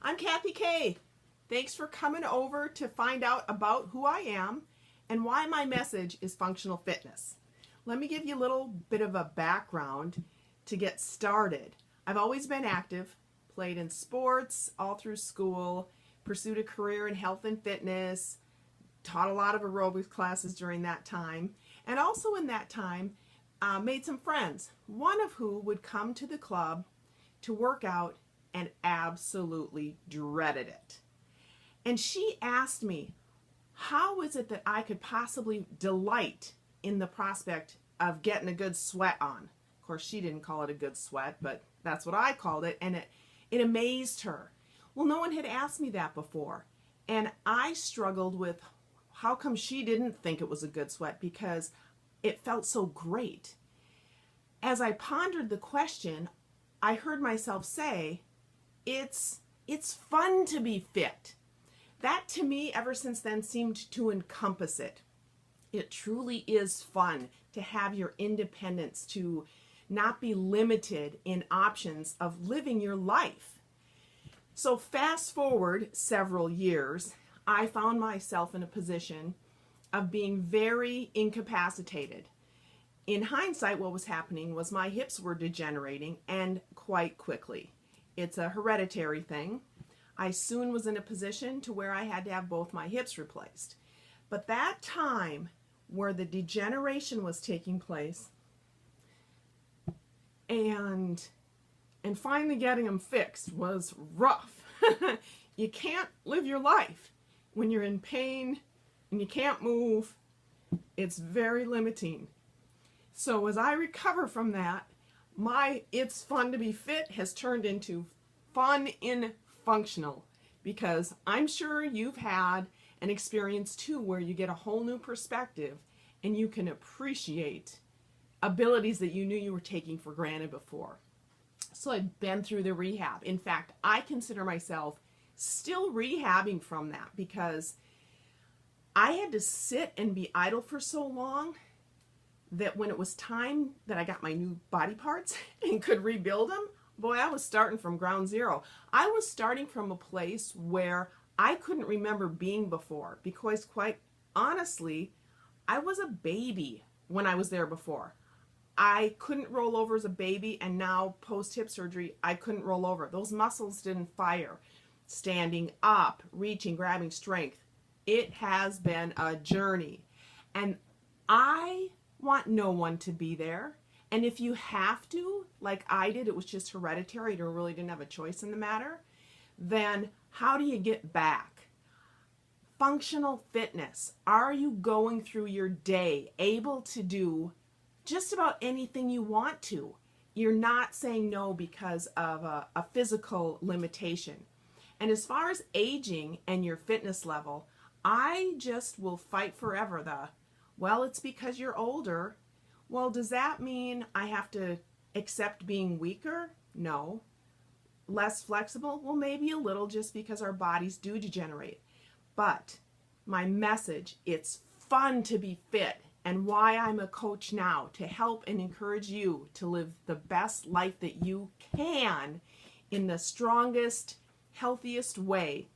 I'm Cathy Kay. Thanks for coming over to find out about who I am and why my message is functional fitness. Let me give you a little bit of a background to get started. I've always been active, played in sports all through school, pursued a career in health and fitness, taught a lot of aerobics classes during that time, and also in that time made some friends, one of who would come to the club to work out and absolutely dreaded it. And she asked me, how is it that I could possibly delight in the prospect of getting a good sweat on? Of course, she didn't call it a good sweat, but that's what I called it, and it amazed her. Well, no one had asked me that before, and I struggled with how come she didn't think it was a good sweat, because it felt so great. As I pondered the question, I heard myself say, it's fun to be fit. That to me, ever since then, seemed to encompass it. It truly is fun to have your independence, to not be limited in options of living your life. So fast forward several years, I found myself in a position of being very incapacitated. In hindsight, what was happening was my hips were degenerating, and quite quickly. It's a hereditary thing. I soon was in a position to where I had to have both my hips replaced. But that time where the degeneration was taking place and finally getting them fixed was rough. You can't live your life when you're in pain and you can't move. It's very limiting. So as I recover from that, my it's fun to be fit has turned into fun in functional, because I'm sure you've had an experience too where you get a whole new perspective and you can appreciate abilities that you knew you were taking for granted before. So I've been through the rehab. In fact, I consider myself still rehabbing from that, because I had to sit and be idle for so long that when it was time that I got my new body parts and could rebuild them, boy, I was starting from ground zero. I was starting from a place where I couldn't remember being before, because quite honestly, I was a baby when I was there before. I couldn't roll over as a baby, and now post-hip surgery, I couldn't roll over. Those muscles didn't fire. Standing up, reaching, grabbing, strength. It has been a journey. And I want no one to be there. And if you have to, like I did, it was just hereditary, you really didn't have a choice in the matter, then how do you get back? Functional fitness. Are you going through your day able to do just about anything you want to? You're not saying no because of a physical limitation. And as far as aging and your fitness level, I just will fight forever well, it's because you're older. Well, does that mean I have to accept being weaker? No. Less flexible? Well, maybe a little, just because our bodies do degenerate. But my message, it's fun to be fit, and why I'm a coach now, to help and encourage you to live the best life that you can in the strongest, healthiest way,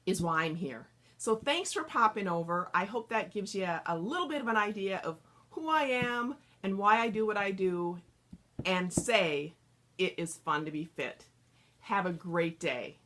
is why I'm here. So thanks for popping over. I hope that gives you a little bit of an idea of who I am and why I do what I do, and say it is fun to be fit. Have a great day.